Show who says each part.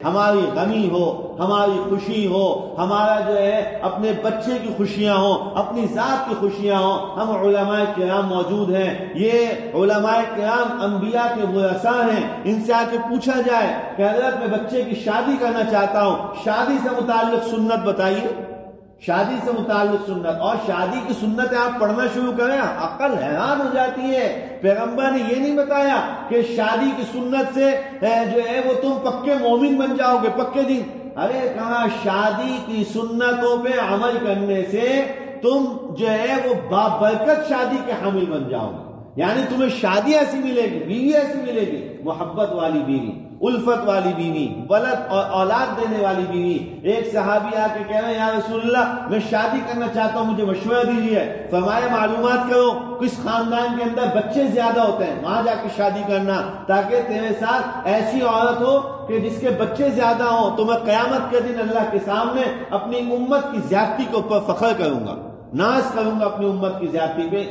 Speaker 1: ہماری غمی ہو، ہماری خوشی ہو، ہمارا جو ہے اپنے بچے کی خوشیاں ہوں، اپنی ذات کی خوشیاں ہوں، ہم علماء کرام موجود ہیں۔ یہ علماء کرام انبیاء کے ورثاء ہیں، ان سے آ کے پوچھا جائے کہ حضرت میں بچے کی شادی کرنا چاہتا ہوں، شادی سے متعلق سنت بتائیے، شادی سے متعلق سنت، اور شادی کی سنتیں آپ پڑھنا شروع کریں عقل حیران ہو جاتی ہے۔ پیغمبر نے یہ نہیں بتایا کہ شادی کی سنت سے جو ہے وہ تم پکے مومن بن جاؤ گے، پکے دین۔ ارے کہاں شادی کی سنتوں پہ عمل کرنے سے تم جو ہے وہ بابرکت شادی کے حامل بن جاؤ گے، یعنی تمہیں شادی ایسی ملے گی، بیوی ایسی ملے گی، محبت والی بیوی، الفت والی بیوی، ولد اور اولاد دینے والی بیوی۔ ایک صحابی آ کے کہہ رہے ہیں یا رسول اللہ میں شادی کرنا چاہتا ہوں، مجھے مشورہ دیجیے۔ فرمایا معلومات کرو کس خاندان کے اندر بچے زیادہ ہوتے ہیں، وہاں جا کے شادی کرنا، تاکہ تیرے ساتھ ایسی عورت ہو کہ جس کے بچے زیادہ ہوں، تو میں قیامت کے دن اللہ کے سامنے اپنی امت کی زیادتی کے اوپر فخر کروں گا، ناز کروں گا اپنی امت کی زیادتی پہ۔